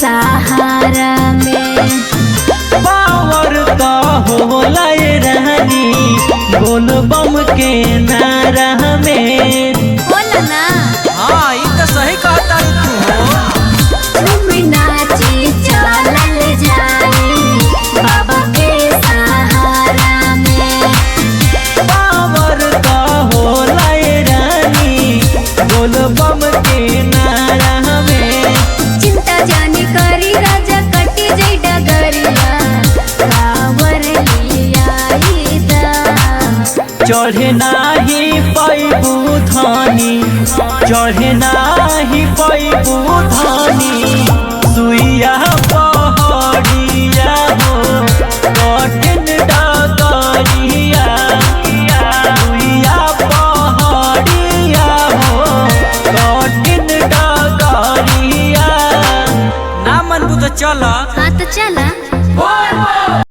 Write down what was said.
सहारा में। पावर तो होला रानी बोल बम के नारा में। बोला ना हाँ ये तो सही कहता तुम नाची चलल जाई बाबा के सहारा में। पावर तो होला रानी बोल बम के नारा में। चिंता जानी करी राजा कटी जई डगरिया कावर लिया चढ़े नाही पैबू धानी चढ़े नाही पैबू धानी सुइया पहाड़िया हो कठिन डगरिया सुइया पहाड़िया हो कठिन डगरिया ना मनबू तो चला। हाँ तो चला।